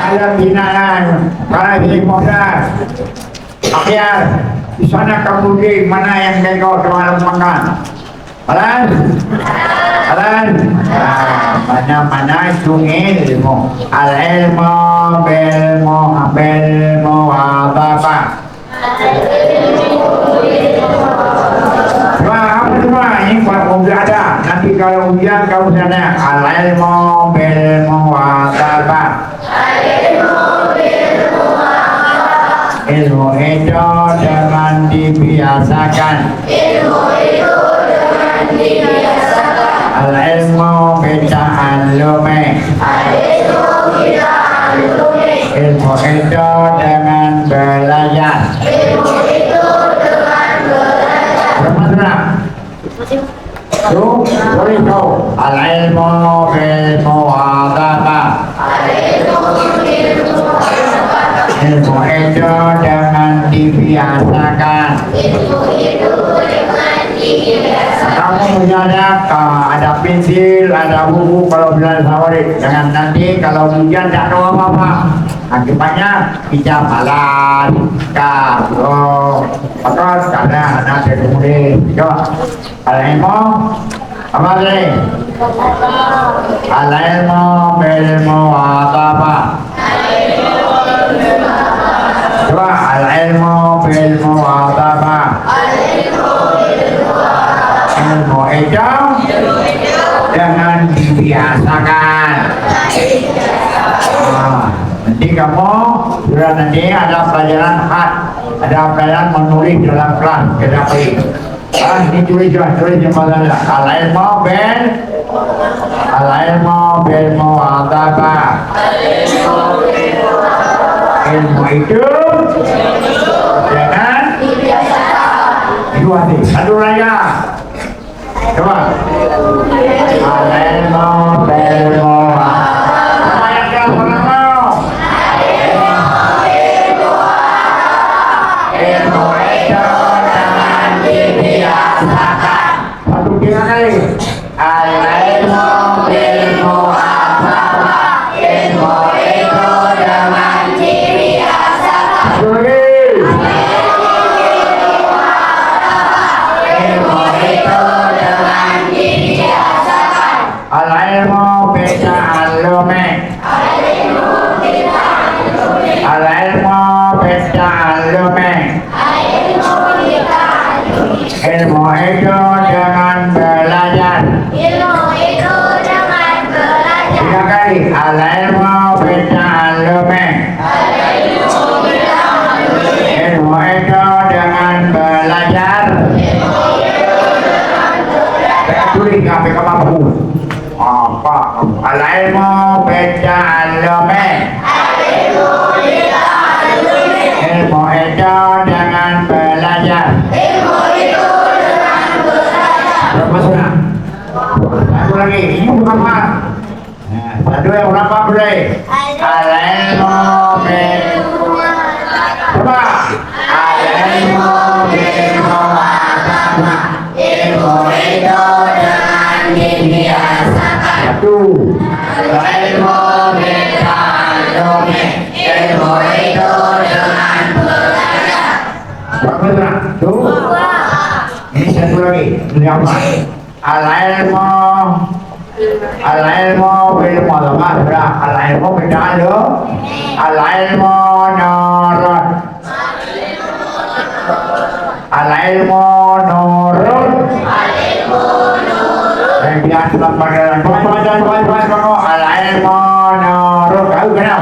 Ada binaan para himoda akhir di sana kemudian mana yang tengok ke malam makan Alan mana-mana sungai ilmu al-ilmu belmu apa-apa semua ini buat mobil ada nanti kalau hujan kau sana al-ilmu belmu apa ilmu itu dengan dibiasakan al-ilmu bita'allumi ilmu itu dengan belajar berapa tuh boleh tahu al-ilmu bil muwadabah ilmu itu dengan dibiasakan kamu punya ada pensil, ada buku kalau bilang sawari jangan nanti kalau hujan tak tahu apa-apa akibatnya kita malas karena nanti kemudian coba al-ilmu apa tadi? Al-ilmu bil muwadabah coba al-ilmu bil muwadabah ilmu itu dengan dibiasakan nanti kamu sudah nanti ada pelajaran ada pelajaran menulis dalam kelas kita beri ini tulis yang mana al-ilmu bil muwadabah ilmu itu dengan itu hati satu raya coba al-ilmu bil muwadabah ilmu itu dengan dibiasakan satu tiga kali al-ilmu bil muwadabah ilmu itu dengan dibiasakan al-ilmu bita'allumi al-ilmu bita'allumi ilmu itu dengan belajar tiga kali al-ilmu bita'allumi ilmu itu dengan belajar tulis sampai ke mampu apa al-ilmu bita'allumi ilmu itu dengan belajar berapa sudah? Satu lagi ini bukan apa? Satu yang berapa boleh? Al-ilmu coba al-ilmu bil muwadabah ilmu itu dengan dibiasakan satu al-ilmu bita'allumi ilmu itu dengan belajar berapa sudah? Tuh ini satu lagi ini apa? Al-ilmu bil muwadabah al-ilmu bita'allumi al-ilmu nurun al-ilmu nurun yang biasa dalam pelajaran al-ilmu nurun kau kenal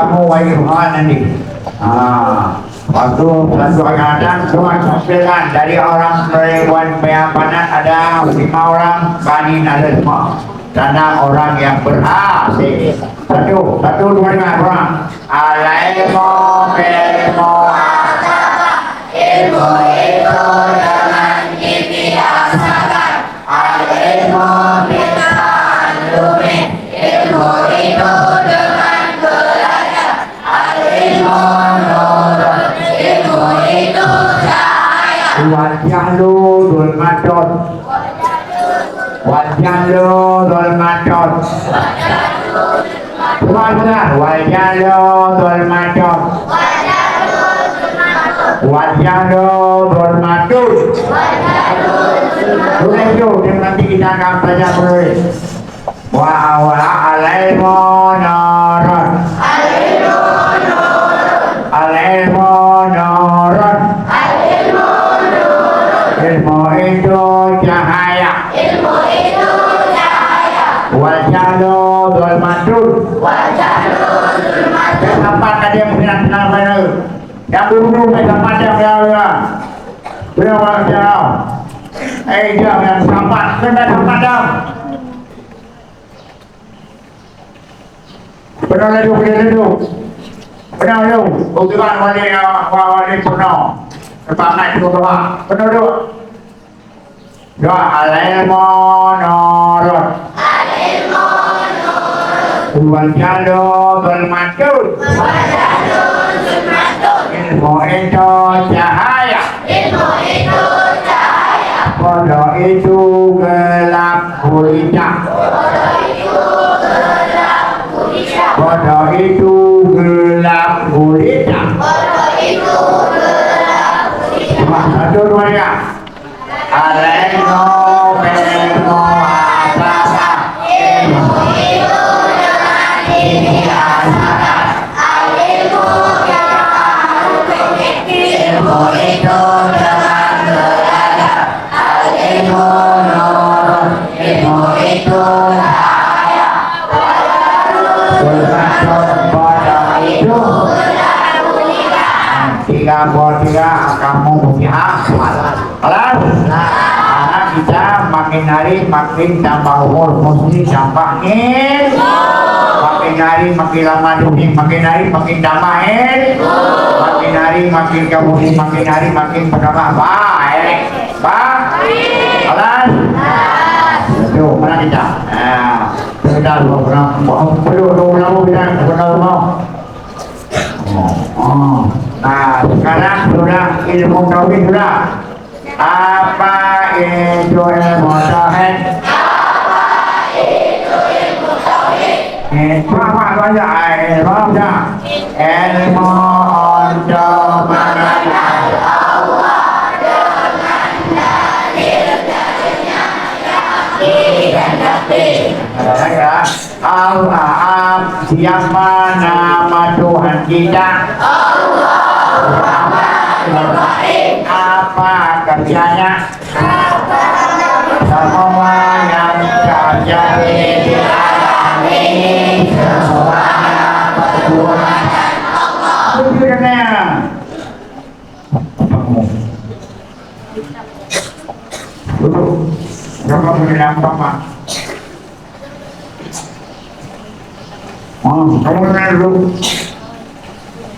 kamu wajib nanti. Waktu satu kadang cuma 9 dari orang Periwan Peyapanan ada 5 orang, Banin ada semua. Karena orang yang berhasil. Satu, 2, 5 orang. Alaimo ilmu ilmu itu dengan dibiasakan. Alaimo ilmu itu dengan belajar. Alaimo ilmu itu cahaya. Wajah lu dul madon. Wajah lu dul madon. Wajah lu dul madon. Wajah lu dul madon. Boleh tuh, nanti kita akan baca boleh. Wa awla alaimu nurun. Alaimu nurun. Ilmu itu cahaya. Wajah lu dul madon. Tempat tadi yang benar-benar benar. Yang dulu tempat yang benar. Benar jauh. Jam yang tempat tempat jam. Benar itu. Benar itu. Bukan wali penuh. Tempat naik itu doang. Benar itu. Doa alaimu nurun. Wajah lu dul madon. Ilmu itu cahaya. Bodoh itu gelap gulita. Bodoh itu gelap gulita. Satu, 2, 3. Alaimu ilmu asasa. Ilmu itu dengan dibiasakan. Ilmu itu dengan belajar. Ilmu nurun. Ilmu itu cahaya. Bodoh itu 3 kamu punya hafal. Karena kita makin hari makin tambah umur, mesti tambah makin hari makin lama dunia, makin hari makin tambah makin hari makin kemudian, makin hari makin bertambah baik. Alas. Tuh, mana kita? Kita perlu kita mau. Nah, sekarang sudah ilmu tauhid sudah. Apa itu ilmu tauhid? Itu apa saja? Ilmu untuk mengenal Allah dengan dalil-dalilnya dan yakti. Allah, siapa nama Tuhan kita? Apa kerjanya? Semua yang terjadi di alam ini semuanya perbuatan Allah. Tujuannya duduk. Coba mengenal Pak. Kamu kenal dulu.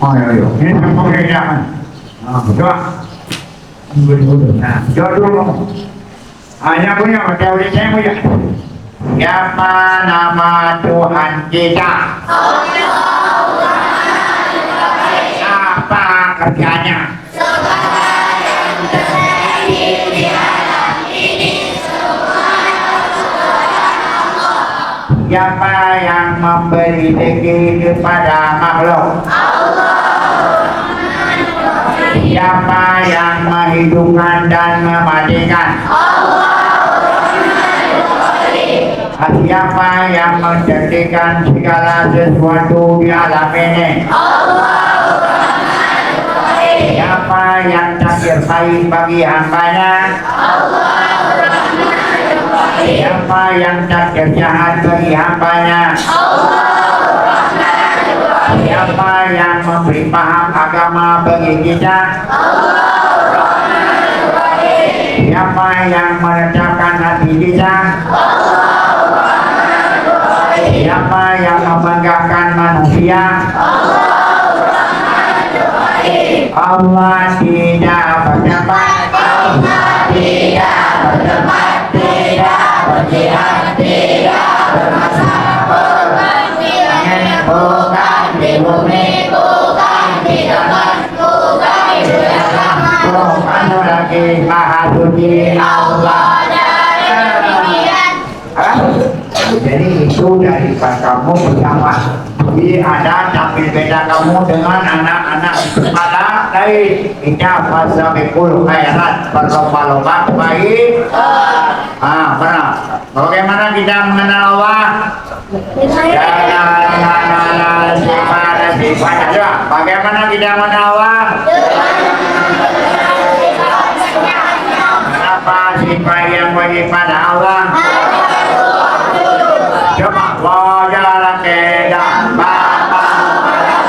Ya. Ini sama pekerjaan. Coba. Nah, coba dulu. Hanya punya teori saya punya. Siapa nama Tuhan kita? Apa kerjanya? Siapa yang memberi rezeki kepada makhluk? Siapa yang menghidupkan dan mematikan? Siapa yang menjadikan segala sesuatu di alam ini? Siapa yang takdir baik bagi hambanya? Siapa yang takdir jahat bagi hambanya? Siapa memberi paham agama bagi kita? Siapa yang meledakkan hati kita? Siapa yang membanggakan manusia? Allah tidak berdebat, tidak berdebat, tidak berjihad, tidak bermasalah, bukan di bumi, bukan di tempat, bukan di dalam, bukan lagi maha suci Allah. Jadi itu dari kamu bersama. Jadi ada tapi beda kamu dengan anak-anak kepala lain. Kita fasa bekul khairat, berlomba-lomba baik. Benar. Bagaimana kita mengenal Allah? Bagaimana kita mengenal Allah? Apa sifat yang wajib pada Allah? Coba wajah kedah bapa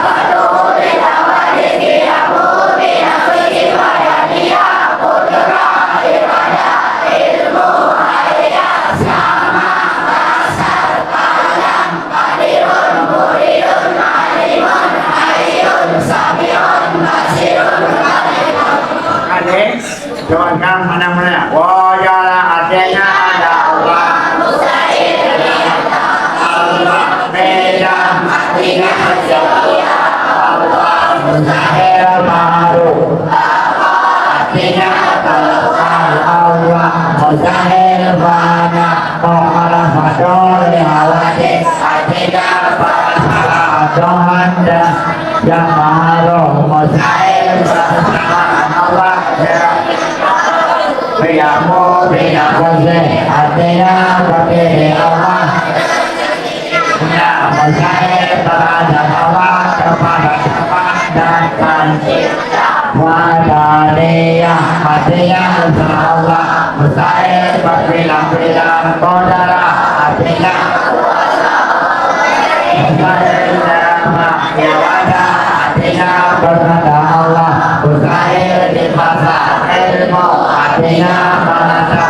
padori awali dia bumi asli waya dia putra ibadah ilmu ayat sama basar palang padirun muridun alimun ayun sabiun basirun alimun. Adik, coba kamu mana-mana wajah artinya ada Allah. Beda artinya setia Allah mustahil baru artinya terlepas Allah mustahil banyak mukhalafat hawadis artinya bersalah Tuhan dan yang maha mustahil bersama Allah biyamu biyakuzi artinya berdiri Allah mustahil terhadap Allah kepada dan pencipta wadaniyah artinya Allah mustahil berbilang-bilang kodara artinya mustahil ya wada artinya berkata Allah mustahil di pasar ilmu artinya menata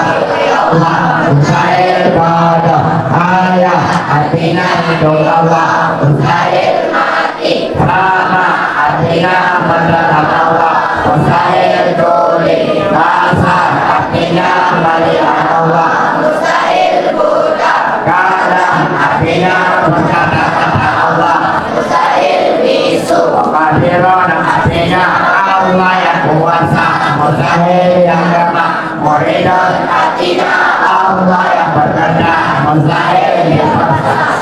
Allah mustahil pada ayah artinya hidup Allah mustahil mati sama artinya mendapat Allah mustahil tuli kasar artinya melihat Allah mustahil budak kadang artinya berkata-kata Allah mustahil bisu kadiron artinya Allah yang kuasa mustahil yang lemah muridun artinya Allah yang berkehendak mustahil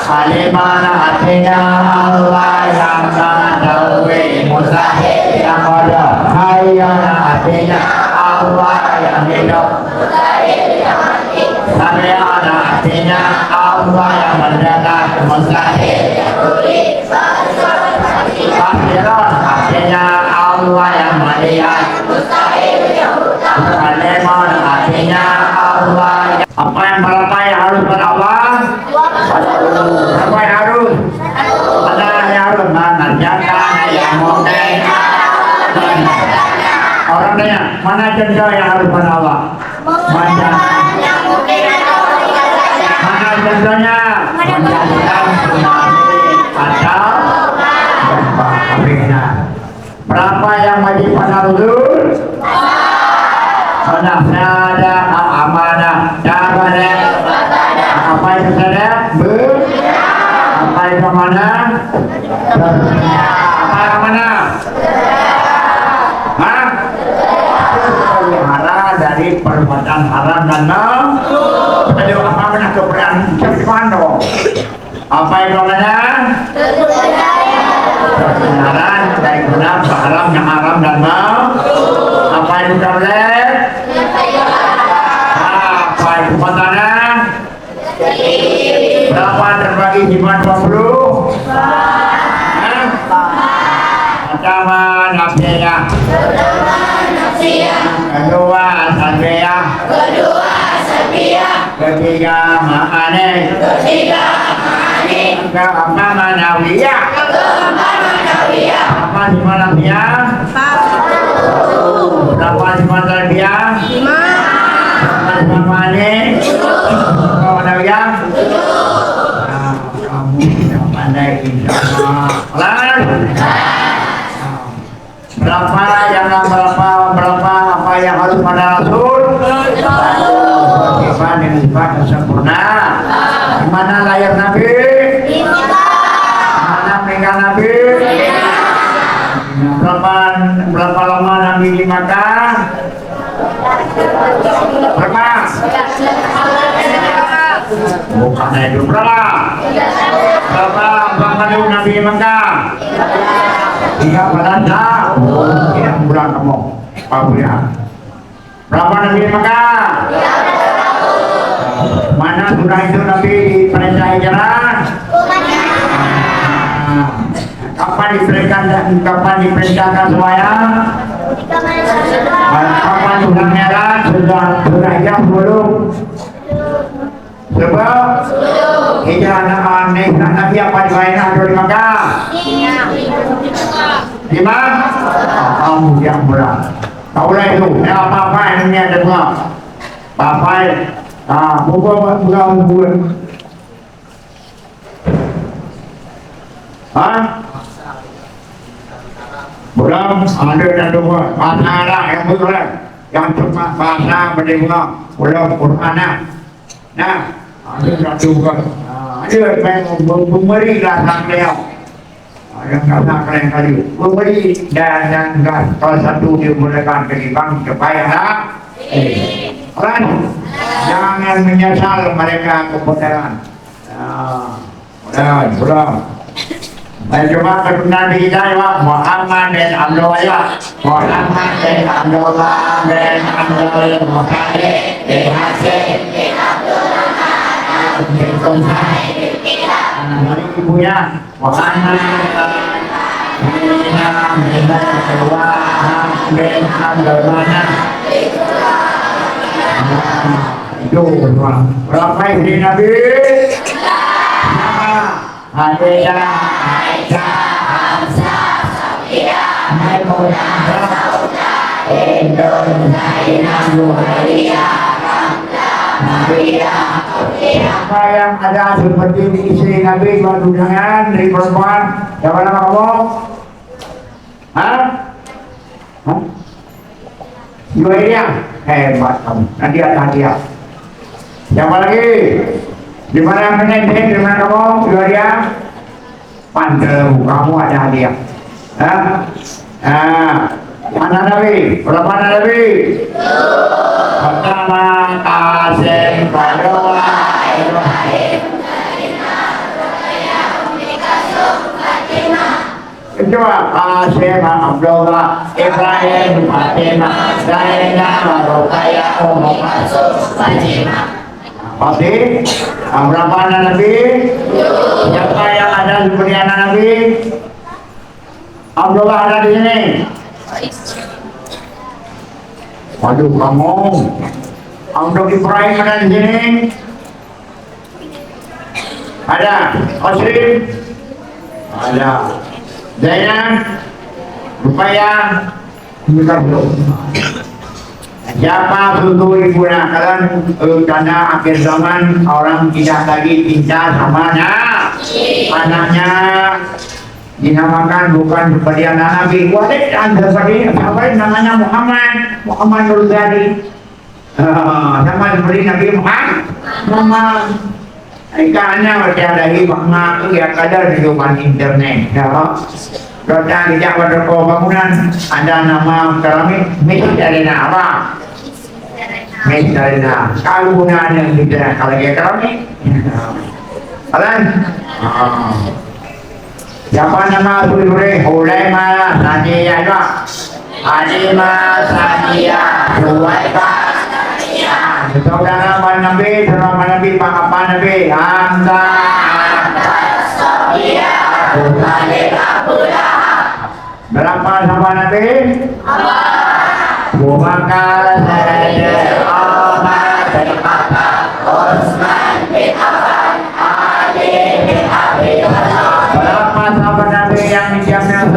Halimana artinya Allah yang mengetahui mustahil yang ada Hayyana artinya Allah yang hidup mustahil yang mati Sami'ana artinya Allah yang mendengar mustahil yang tuli Basiran artinya Allah yang melihat mustahil yang buta Halimana artinya Allah yang apa yang berapa yang harus berapa? Apa yang harus? Ada yang harus mana? Jangan yang mungkin. Orang tanya, mana contoh yang harus berapa? Mana? Mana contohnya? Menjadikan atau berapa yang wajib pada Rasul? Mana ada amanah dan apa itu saja? Apa itu mana? Apa yang mana? Hah? Pelihara dari perbuatan haram dan aduh, apa mana keberanian cepat dong? Apa itu mana? Pelihara dari guna haram yang haram dan apa itu tablet? Apa itu makanan? Berapa terbagi cuma 20? Pertama nafsiyah, kedua salbiyah, ketiga ma'ani, keempat manawiyah. Berapa jumlah dia? Berapa jumlah dia? Berapa jumlah ini? Berapa dia? Kamu tidak pandai insyaAllah. Berapa apa yang harus pada Rasul? Sifat dengan sifat yang sempurna. Di mana lahir Nabi? Di mana meninggal Nabi? Berapa lama Nabi di Makkah? Berapa? Bukan itu berapa? Berapa lama Nabi di Makkah? 3 bulan dah. Tidak bulan kamu. Pak Buya. Berapa Nabi di Makkah? Mana sudah itu Nabi di perintah hijrah? Kapan diperintahkan semuanya? Kapan sudah merah? Sudah hijrah belum? Sebab hijrah Nabi apa di Makkah? Di mana? Kamu yang berat. Kau lah itu. Apa-apa ini ada semua. Apa? Buka. Belum ada dan dua. Bahasa lah yang berat. Yang cuma bahasa berdua. Belum Quran. Nah, ada dan dua. Ada memberilah sang beliau. Yang kata kalian tadi memberi dan gas. Kalau satu dimulakan ketimbang kebayang kan jangan menyesal mereka kebenaran. Belum. Cuma kebenaran kita Muhammad dan Abdullah Muhammad dan Abdullah dan Abdullah Muhammad dan Hasim dan Abdullah dan Kumsai dari ibunya Muhammad itu berapa istri Nabi? Hadiah, Aisyah, Hamzah, Safiyah, Maimunah, Saudah, Indun, Zainab, Muhammad, apa yang ada seperti istri Nabi buat undangan dari perempuan siapa nama kamu? Juwairiyah hebat kamu nanti ada hadiah siapa lagi? Di mana menentukan di mana kamu? Juwairiyah pandel kamu ada hadiah mana Nabi? Berapa Nabi? Pertama Qasim, kedua Ibrahim, kedua Qasim, Abdullah, Ibrahim, Fatimah, Zainab, Ruqayyah, Ummu Kulsum, Fatimah. Pasti berapa anak Nabi? Siapa yang ada seperti anak Nabi? Abdullah ada di sini. Waduh kamu, untuk Ibrahim ada di sini. Ada, Qasim, ada, Zainab, Ruqayyah, bukan belum. Siapa suatu ibu kalian karena akhir zaman orang tidak lagi cinta sama anaknya. Dinamakan bukan seperti anak Nabi. Walid anda seperti apa namanya Muhammad Nur Zadi. Sama seperti Nabi Muhammad. Karena bercadai Muhammad itu ya kadar kehidupan internet. Kita tidak berdoa bangunan ada nama keramik Miss Darina apa? Miss Darina. Kalau gunanya kita kalau dia keramik. Kalian? Siapa nama Sulure? Hulaima, Sania, Halimah, Sania, Suwaibah, Sania. Saudara Nabi, saudara Nabi, apa Nabi? Hamzah, Sofia, Abu Lahab. Berapa sama Nabi? Abu Bakar, Sayyid, Umar, bin Khattab, Utsman bin Affan, Ali bin Abi Thalib. Berapa sahabat Nabi yang dijamin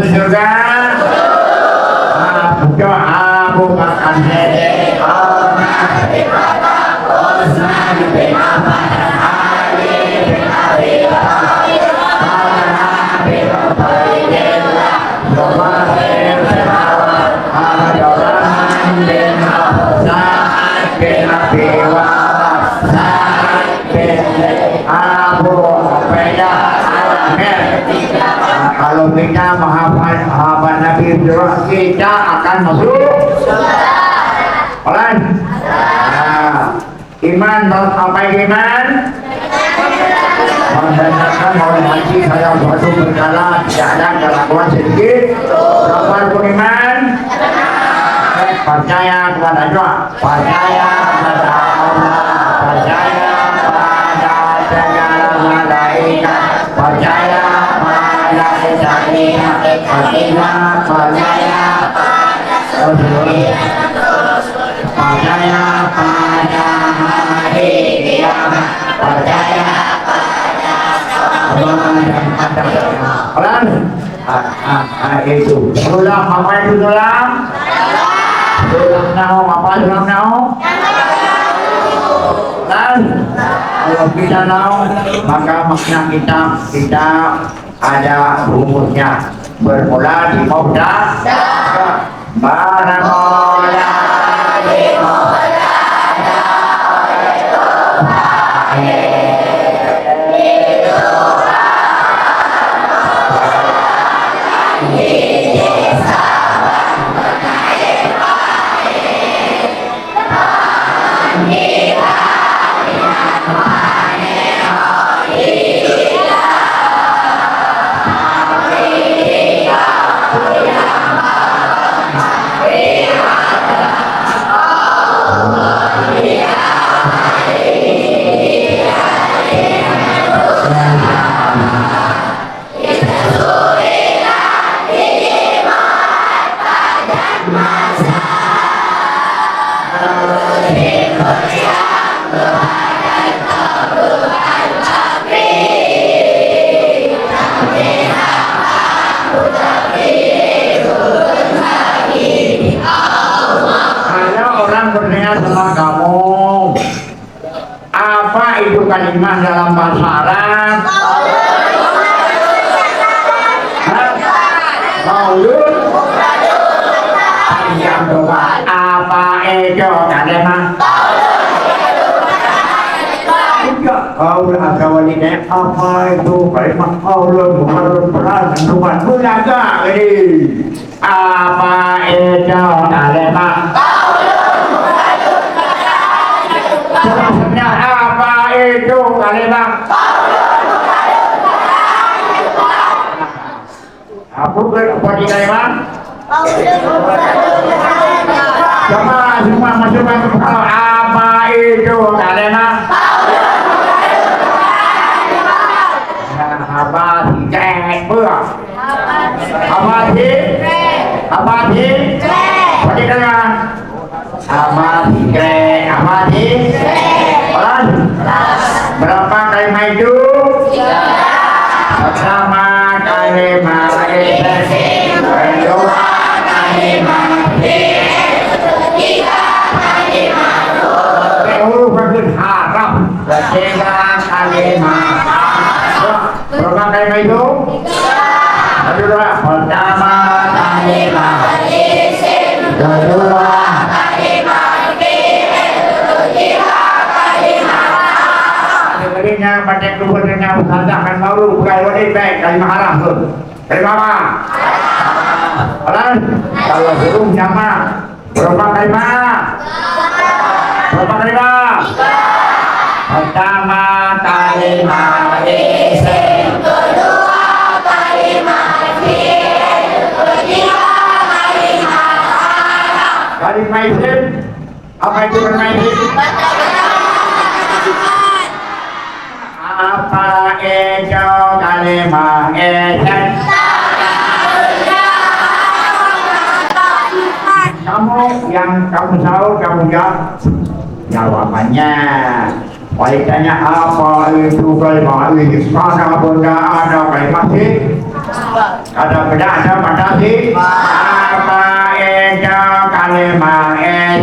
Kalau kita menghafal Nabi Ibrahim, kita akan masuk Olan. Iman, apa iman? Menghendakkan oleh haji saya suatu berjalan tidak ada kelakuan sedikit. Kapan pun iman? Percaya kepada Allah, percaya kepada Allah, percaya pada segala malaikat, percaya pada kitabnya, percaya pada percaya pada hari kiamat, percaya pada itu. Tulang apa itu tulang? Tulang naung apa tulang naung? Dan kalau kita naung maka makna kita ada rumusnya bermula di Mauda bermula di Mauda kalimat dalam bahasa Arab Maulud panjang doa apa itu kalimat Qaul Azawalina apa itu kalimat Qaulun Muharram Quran Tuhan belaga ini apa itu kalimat sebenarnya apa itu kalimat apa di kalimat semua masukkan ke kepala apa itu kalimat apa cek ber apa di kalimat berapa kalimat itu? Pertama kalimat kedua kalimat ketiga kalimat harap ketiga kalimat berapa kalimat itu? Kedua pertama kalimat kedua pada kebenaran usaha akan malu bukan wajib baik kalimat haram tu kalimat apa? Kalau belum sama berapa kalimat? Pertama kalimat isim, kedua kalimat fi'il, ketiga kalimat haram. Kalimat isim apa itu kalimat isim? Apa itu kalimat isim? Kamu yang kamu tahu kamu jawab jawabannya. Oleh tanya apa itu kalimat isim? Mana benda ada kalimat isim? Ada benda ada pada isim? Apa itu kalimat isim?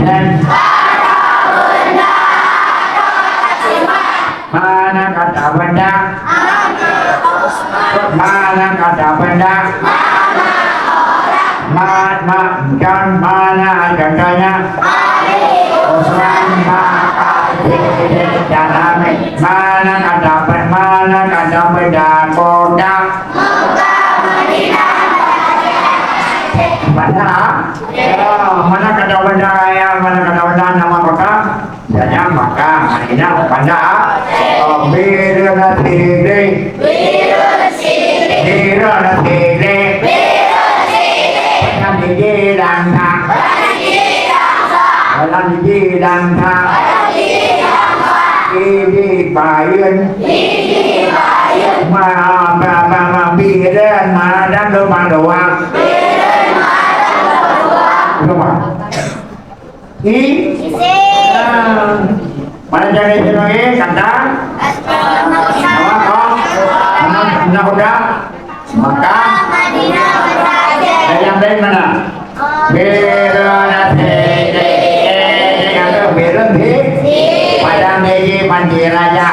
mana kata benda dan mana contohnya Usman maka mana kata benda kota mana kata benda yang mana kata benda nama kota jadinya maka Madinah pada biruna tigre Ini bayun ma biren ma dan depan doang mana jadi sebagai kata nama kau udah maka yang lain mana Padang Negi Panji Raja.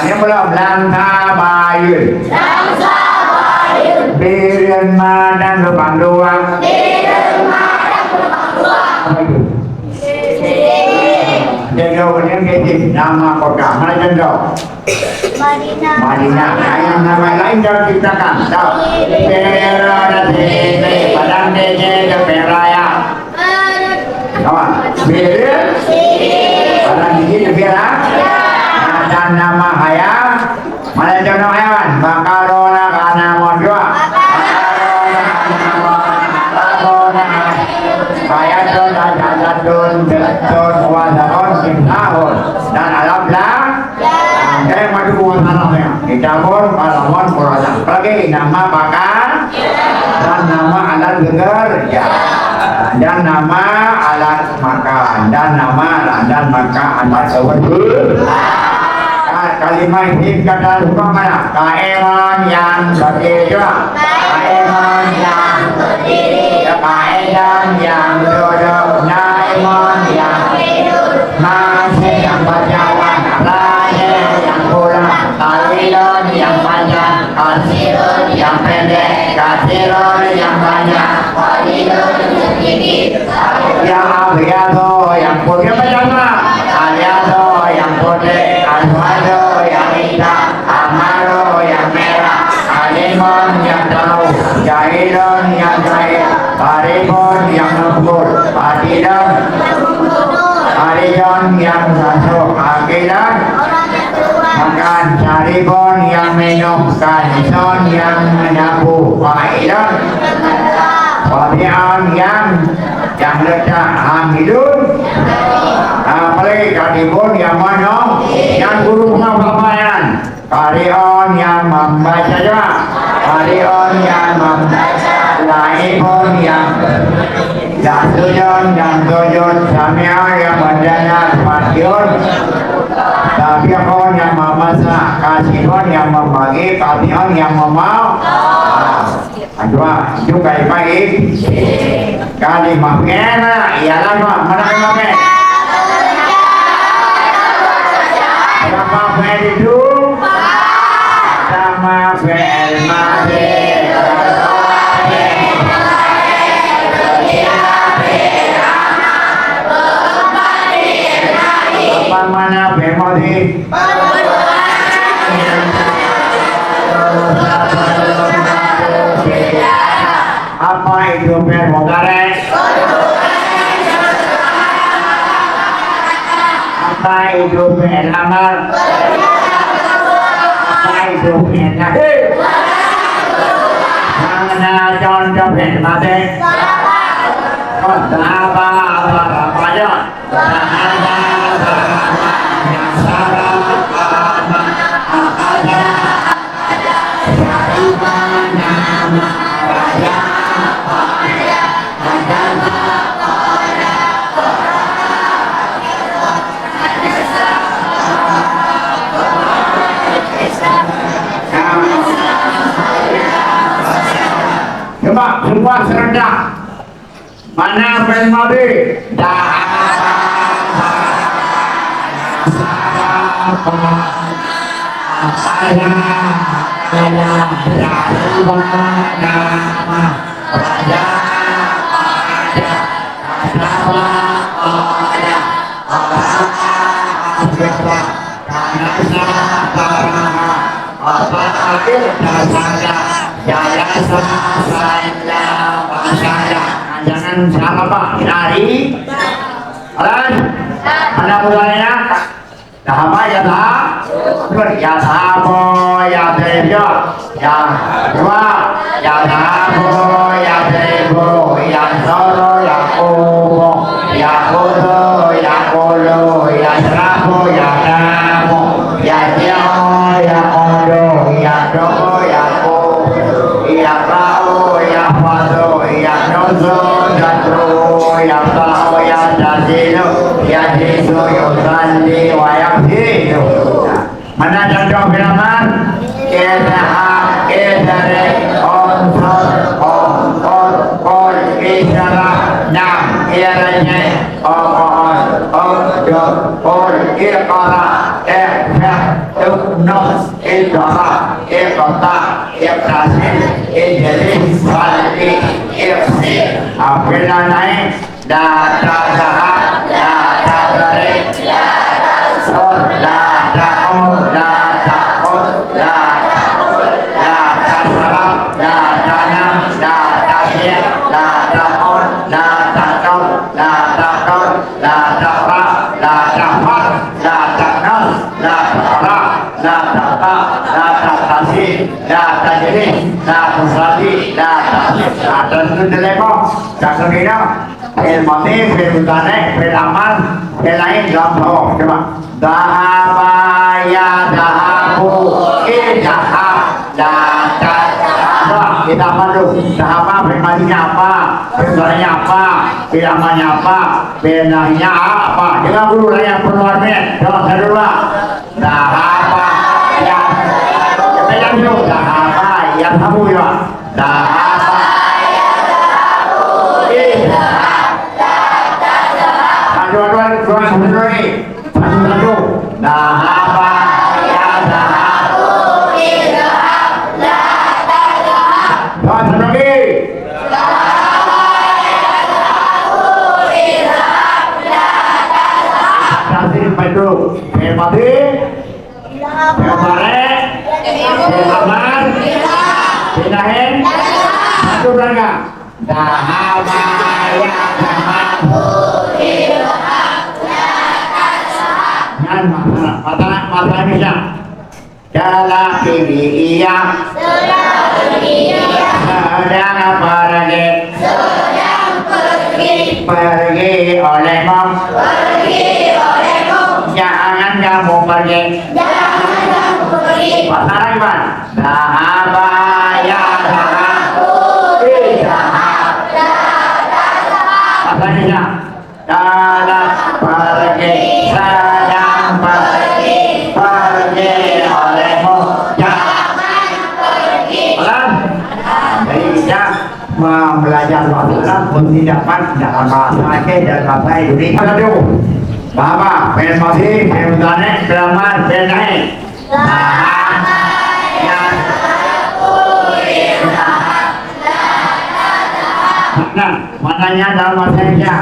Ini belum Langka Bayun. Biren Madang Lubang Doang. Jendol ini nama kota mana jendol? Madinah. Yang nama lain jangan ciptakan. Tahu? Padang Negi Peraya. Kawan, biren, padang Negi Peraya. Dan nama hayam, mana jendol hewan? Makarona karena modua. Dan alhamdulillah saya maju buat anaknya kita pun pahlawan peraja lagi nama bakar dan nama alat gegar ya dan nama alat makan dan nama dan makan alat sewadul kalimat ini kata hukum mana kaeman yang berdiri kaeman yang berdiri kaedan yang duduk naimon yang masih yang berjalan raya yang pulang talilon yang panjang kasirun yang pendek kasirun yang banyak walidun yang tinggi yang abiado yang putih pertama aliado yang putih aswado yang hitam amaro yang merah alimon yang tahu jahilon yang jahil karibon yang lembut adilon Arion yang masuk akilan makan saribon yang minum kanison yang menyapu failon wabian yang letak hamilun apalagi karibon yang mana yang guru pengapaian karion yang membaca doa karion yang membaca laibon yang Dasujon dan Tojon Samia yang berdana Pasion Tabiakon yang memasak Kasihon yang membagi Kabion yang memau Kedua juga baik Kalimah kena ialah mana kena Berapa fi'il itu sama fi'il madhi mana bemodi apa itu bemodare apa itu belamar apa itu benade mana contoh bemade apa aja Coba semua serendah. Mana Belmadi? Jangan salah Pak, dari Alan, ada mulanya. Dah apa ya dah? Ya sabo, ya dejo, ya dua, ya sabo, ya dejo, ya soro, ya kubo, ya kudo, ya kolo, ya sabo, ya namo, ya jao, ya kodo, ya doko, ya ko, ya kau, ya fado, ya nozo, ya tro, ya tao, ya jadilo, ya jisu, ya sandi, wa ya hidu. Mana contoh firman? Kedah, kedare, onsor, ongkor, kol, isyarat, nam, iranya, ongkor, ongkor, kol, ikara, efek, tuknos, idara, ikota, ikrasin, ijri, salli, ifsi. Apabila naik, data sahab, data tarik, data sol, data om, data kos, data salam, data nam, data siap, data on, data kau, data kau, data ra, data far, data nas, data ra, data ka, data kasih, data jenis, data sadi, data itu telepon, data kira, mati, utane, amal, lain gampang, coba. Dahabaya dahabu, dahab, data. Coba kita apa tuh? Dahaba firmannya apa? Firmannya apa? Firmannya apa? Benahnya apa? Kita dulu lah yang perluannya. Coba saya dulu lah. Dahaba ya. Kita yang dulu. Dahaba ya tahu ya. Dahaba ya dahabu, dahab, data. Dua sebentar nih. Satu. Dahaba ya dahabu, dahab, data. Dua sebentar nih. Betul, mati, kemarin, aman, pinahin, satu berangga. Dahaba ya dahabu, dengan mata bisa. Dalam ini ia, sedang pergi olehmu. Jangan kamu pergi. Pasaran man. Dahaba ya dahabu, dahab, pasalnya dalam pergi, sedang pergi olehmu. Jangan pergi. Jadi kita belajar bahasa Arab mesti dapat dalam bahasa Aceh dan bahasa Indonesia dulu. Bapa, masih, penutane, kelaman, penai. Nah, maknanya dalam bahasa Indonesia.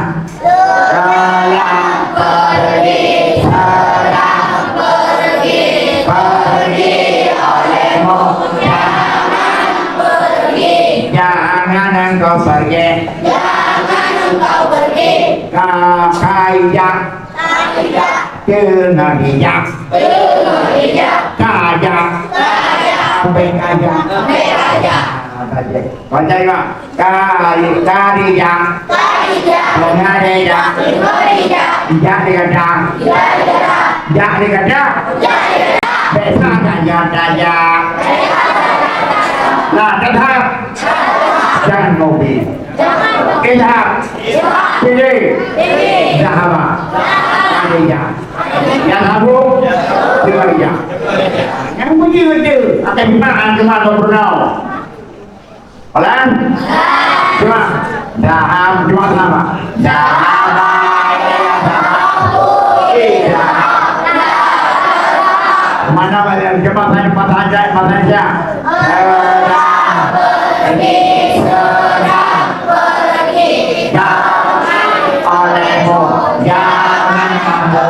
Dalam pergi, sedang pergi olehmu. Jangan pergi. Jangan engkau pergi. Kajak. Kajak. Baca ya. Karijak. Pengarijak. Jak dikadang. Jak dikadang. Besa dajak. Nah, tetap. Jangan ngopi. Tetap. Pilih. Dahaba. Karijak. Yang aku. Karijak. Yang begitu. Akan gimana? Cuma ngobrol. Olan? Cuma dahab, cuma sama. Dahaba ya dahabu, dahab. Mana yang cepat saja. Sedang pergi, jangan olehmu, jangan kamu.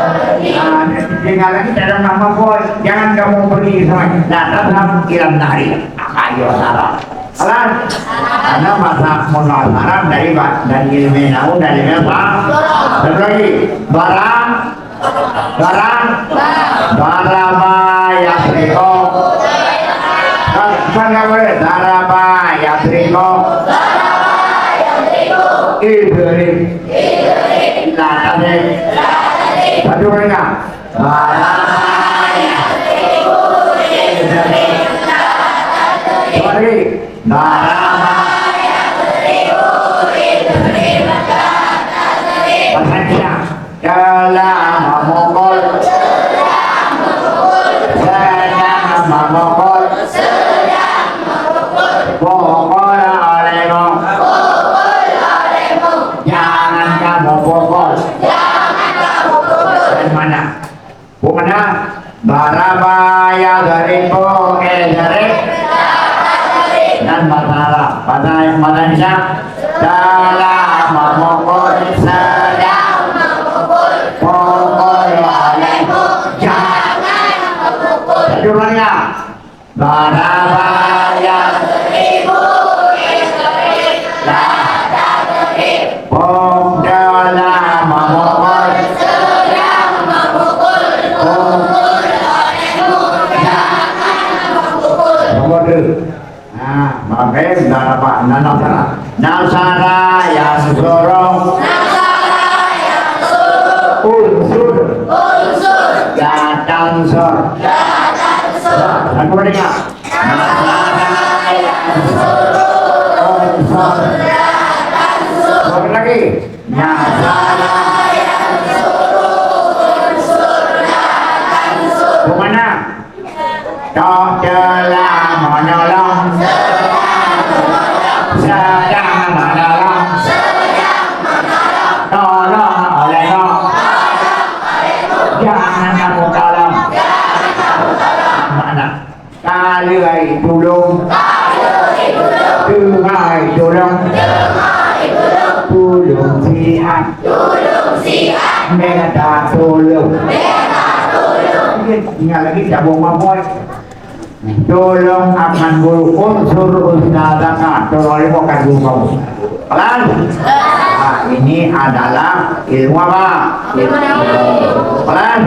Tinggal lagi dalam nama boy, jangan kamu pergi sama dan tetap kiram dari ayo salam. Salam. Karena masa munasaran dari ilmu nahu dari apa? Satu lagi barang darabaya triko. Kan boleh darabaya triko. Idri. Latade. Satu lagi darabaya triko. Idri. Sorry. Darabaya triko. Idri. Pasangnya. Dalam memukul, pukul olehmu, jangan kamu pukul. Dan mana? Darabaya dariku dari dan masalah pada yang mana bisa dalam memukul sedang pukul olehmu, jangan memukul. Jumlahnya darabaya seribu dalam memukul sedang memukul pukul olehmu, jangan memukul. Nomor 2. Nah, makanya darabaya nasara yang sorong. Unsur datang sor. Aku mendengar. Unsur datang sor. Lagi. Kemana? Tok dalam menolong. Sedang menolong. Tolong olehmu. Jangan kamu tolong. Mana? Kali tulung. Tungai tulung. Tulung sihat. Mega tulung. Ingat lagi cabung maboy. Tolong akan guru unsur ustadaka. Tolong oleh bukan guru kamu. Pelan. Ini adalah ilmu apa? Pelan.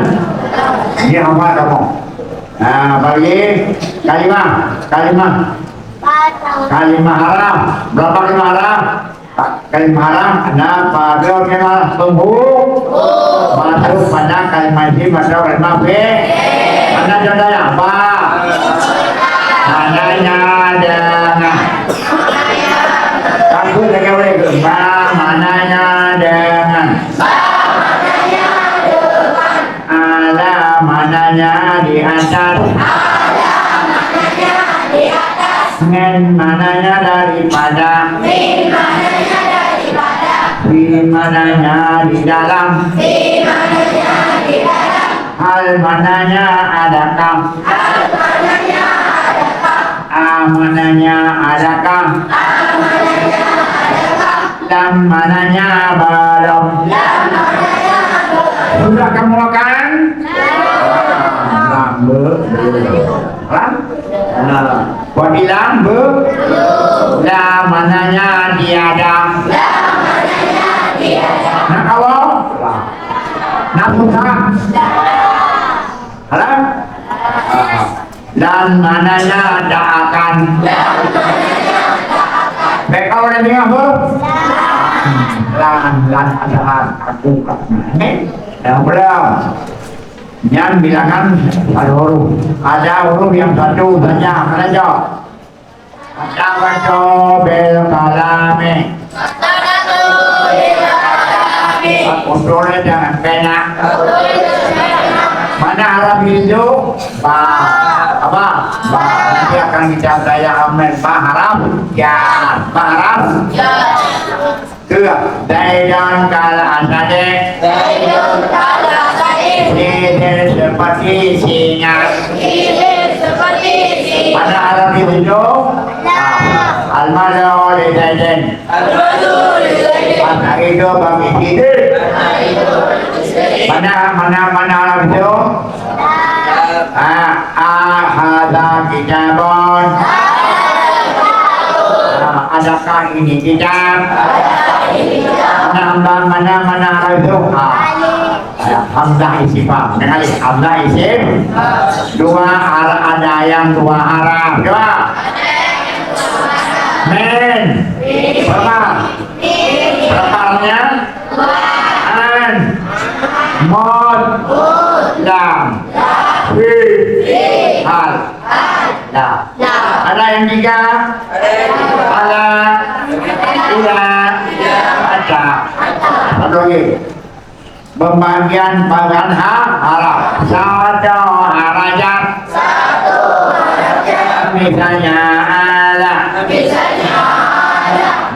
Ini apa kamu? Nah, bagi kalimah haram. Berapa kalimah haram? Kalimah haram ada pada kalimah tunggu. Masuk pada kalimah ini masuk kalimah B. Mana contohnya apa? Mananya dengan. Aku jaga boleh gempa. Mananya dengan. Ada mananya di atas. Dengan mananya daripada. Di mananya di dalam. Hal mananya adakah. Mananya adakah. Dan mananya belum. Sudah kamu makan? Kau bilang lah mananya tiada. Nah kalau nafsu haram dan mananya tak akan. Baik kalau ada dengar apa? Lan adalah aku yang belum. Yang bilangan ada huruf yang satu saja saja. Ada baca bel kalame. Kontrolnya jangan pena. Mana Arab itu? Apa? Nanti akan kita saya amen. Harap? Ya. Harap? Ya. Kedua, Daidon kala asade. Daidon kala asade. Hilir seperti singa. Hilir seperti singa. Mana Arab di ujung? Al-malu li zaidin. Mana itu bagi tidur? Mana Arab itu? Hadza kitabun. Adakah ini kitab? Mana Arab itu? Hamzah istifham. Dengan hamzah isim. Ada yang dua haraf. Coba. Men. Berapa? Berapanya? An. Mod. Lam. Fi. Hal. La. Ada yang tiga? Ala. Ila. Ada. Satu lagi. Pembagian harap. Satu harajat. Misalnya ala.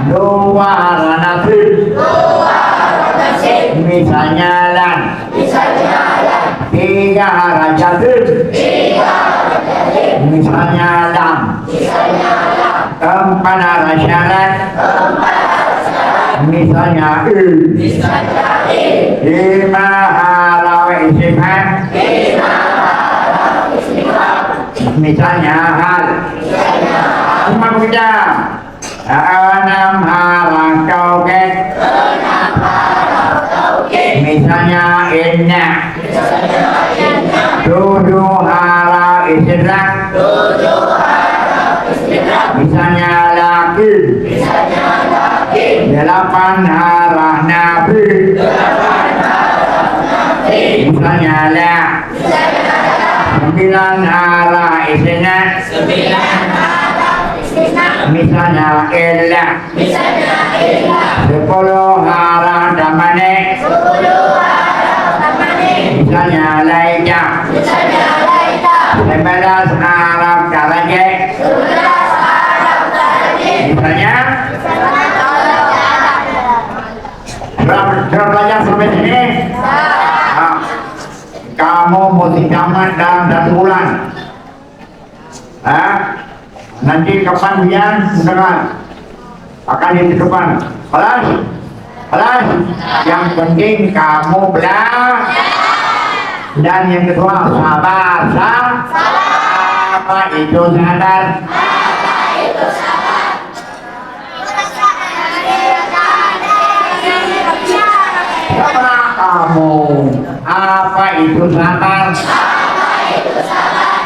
Dua ranasib. Misalnya lan. Tiga harajat. Misalnya lam. Empat harasyarat. Misalnya lima harawi istifham. Misalnya hal. Lima kerja. Enam harang tauhid. Misalnya inna. Tujuh harang istidrak. Misalnya laki. Delapan harah nabi. Misalnya la. Sembilan harah istina. Misalnya illa. Sepuluh harah damane. Misalnya laika. 11 harah daraja. Misalnya Sudah belajar sampai sini? Kamu mesti tamat dalam 1 bulan. Nanti kapan hujan, dengar akan di depan. Kelas, yang penting kamu belajar. Dan yang kedua sabar. Apa itu sadar? Kamu apa itu sabar?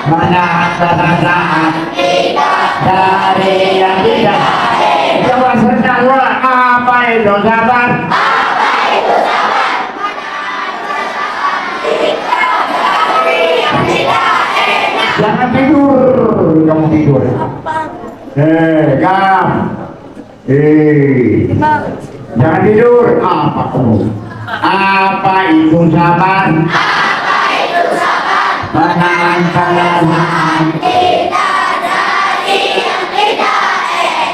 Menahan perasaan dari yang tidak. Coba sedang apa itu sabar? Jangan tidur, kamu tidur. Jangan tidur. Apa kamu? Apa itu sabar? Menahan perasaan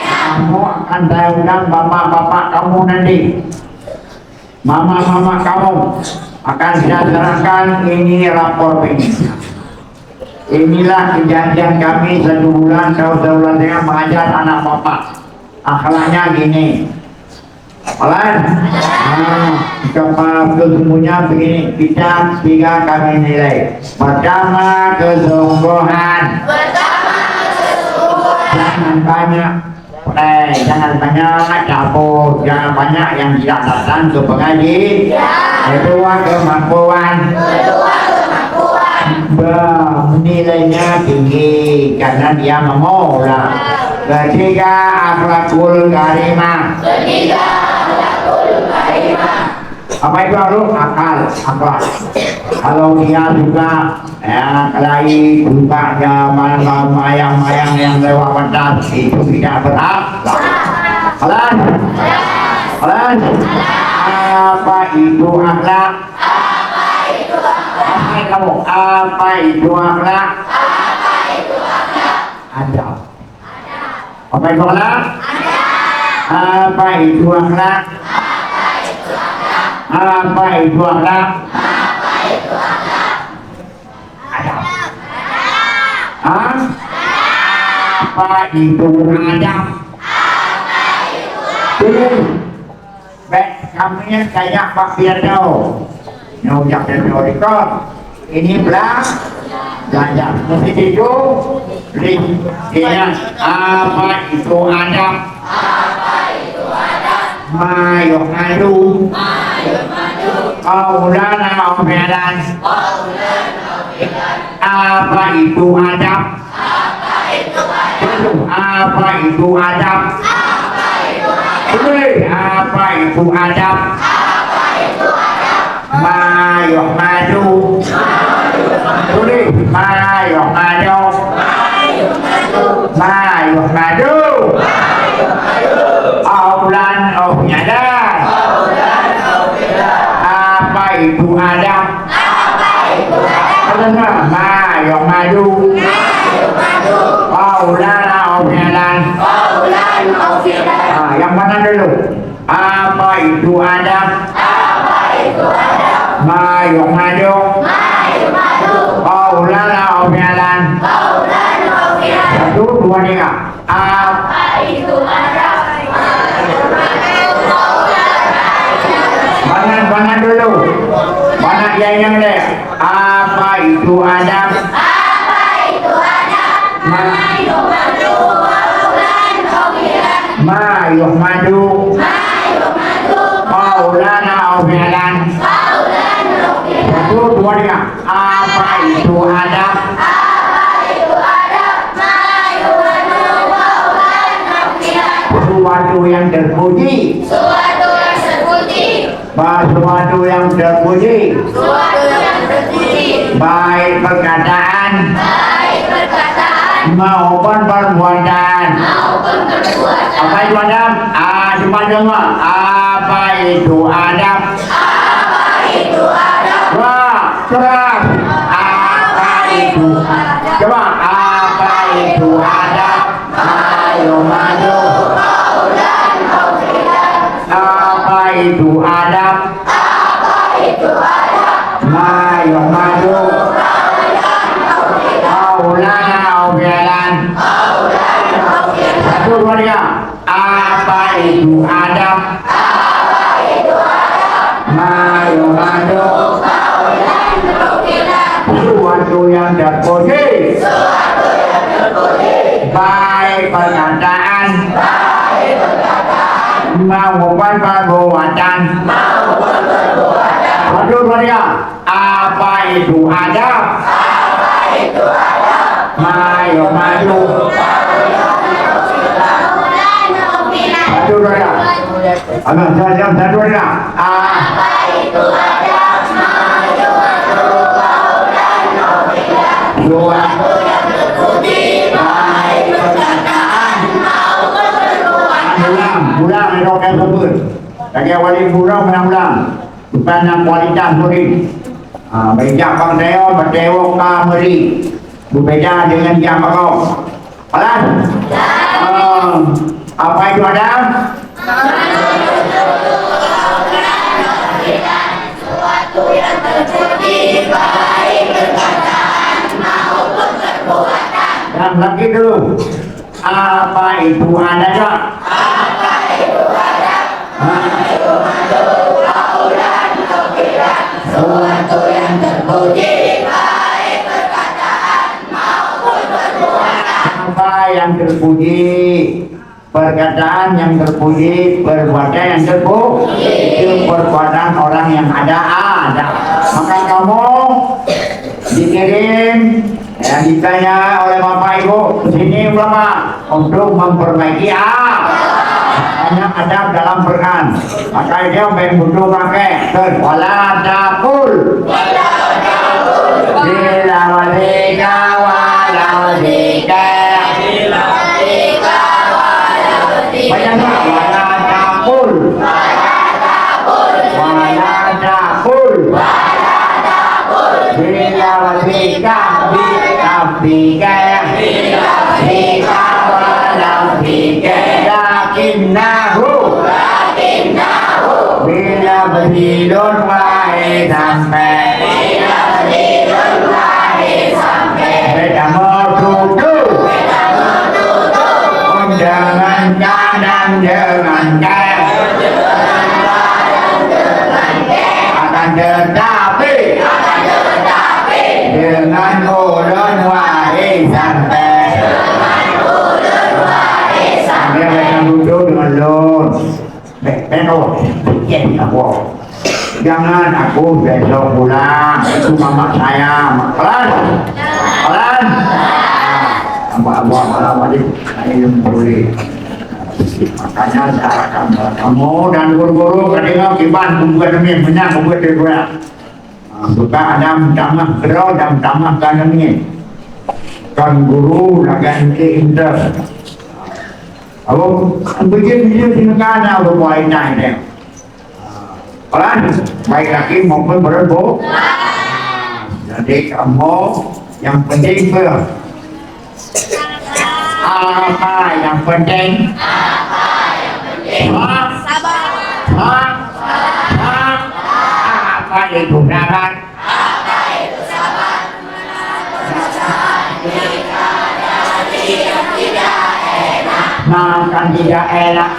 kamu akan saya undang bapak-bapak kamu nanti. Mama-mama kamu akan saya serahkan ini rapor ini. Inilah kejadian kami 1 bulan saudara dengan mengajar anak bapak. Akhlaknya gini. Sesungguhnya begini, kita 3 kami nilai. Pertama, kesungguhan. Jangan banyak cabut, jangan banyak yang tidak datang ke pengaji. Kedua, kemampuan. Nilainya tinggi karena dia memulai. Ketiga, akhlakul karimah. Apa itu akal? Kalau dia juga kelahi juga mayang-mayang yang lewat batas itu tidak berat. Kelas. Apa itu akhlak? Kamu apa itu akhlak? Adab. Apa itu akhlak? Apa itu akhlak? Apa itu akhlak? Adab. Apa itu adab? Baik, kamunya kayak Pak Firdo. Nyojak dan nyodikot. Ini belajar. Mesti itu. Apa itu adab? Mayok ngadu. Maulana omelan. Apa itu adab? Apa itu adab? Apa itu adab? Mayok madu. Mayok madu. Mayok madu. Aulan omelan. Apa itu adab? Mayok madu. Maulana omelan. Yang mana dulu? Apa itu adab? Mayok madu. Maulana omelan. Satu, dua, tiga. Apa itu adab? Mana dulu? Mana yang deh? Apa itu adab? Mayok madu. Maulana omelan. Satu, dua, tiga. Apa itu adab? Sesuatu yang terpuji. Sesuatu yang terpuji. Baik perkataan. Maupun perbuatan. Apa itu adab? Cuma dengar. Apa itu adab? Wah, keras. Apa itu? Coba. Apa itu adab? Ayo maju. Apa itu adab? Ayo maju. Maulana omelan. Satu, dua, tiga. Apa itu adab? Ayo maju. Sesuatu yang terpuji. Baik perkataan. Maupun perbuatan. Satu, dua, tiga. Apa itu adab? Ayo maju. Satu, dua, tiga. Agak jam, satu, dua, tiga. Apa itu adab? Suatu yang terpuji. Baik perkataan maupun perbuatan. Ulang itu kan sebut. Lagi wali burung menang-ulang. Bukan yang kualitas beri. Bejak bang saya berdewok kameri. Berbeda dengan yang bakau. Alas? Apa itu adab? Suatu yang terpuji. Baik perkataan maupun perbuatan. Dan lagi dulu. Apa itu adab? Apa itu adab? Ayo maju. Aulan omelan. Suatu yang terpuji. Baik perkataan maupun perbuatan. Apa yang terpuji? Perkataan yang terpuji, perbuatan yang terpuji. Itu perbuatan orang yang ada. Maka kamu dikirim yang ditanya oleh Bapak Ibu sini berapa untuk memperbaiki hanya adab dalam Quran. Maka dia butuh pakai wala taqul bila walika wala walika banyak wala taqul bila walika bika bika wala bika lakinnahu bila berdilun wahai sampai beda modu dengan kadang dengan akan tetapi dengan ulun warisan dia akan duduk dengan lur jangan aku besok pulang itu mama saya pelan abah malam tadi ini boleh makanya saya akan kamu dan guru-guru ketika kiban membuat demi menang membuat dia suka ada tamah gerau dan tamah kanannya kan guru lagan ke inter aku bikin video di negara aku buat ini pelan baik laki maupun berbu jadi kamu yang penting apa yang penting sabar apa itu sabar makan tidak enak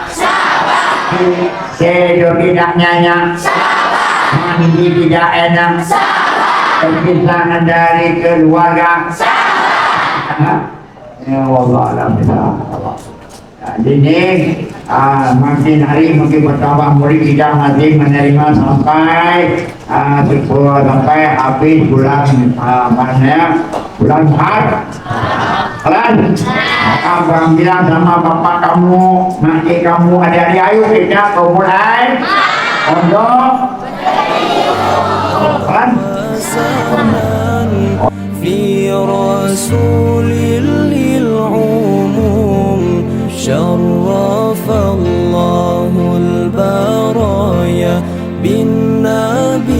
tidur tidak nyenyak mandi tidak enak perpisahan dari keluarga ya Allah alhamdulillah jadi makin hari makin bertambah murid kita masih menerima sampai sampai habis bulan bulan Kalian abang bilang sama bapak kamu nanti kamu adik-adik ayo kita mulai untuk kalian في رسول للعموم شرف الله البرايا بالنبي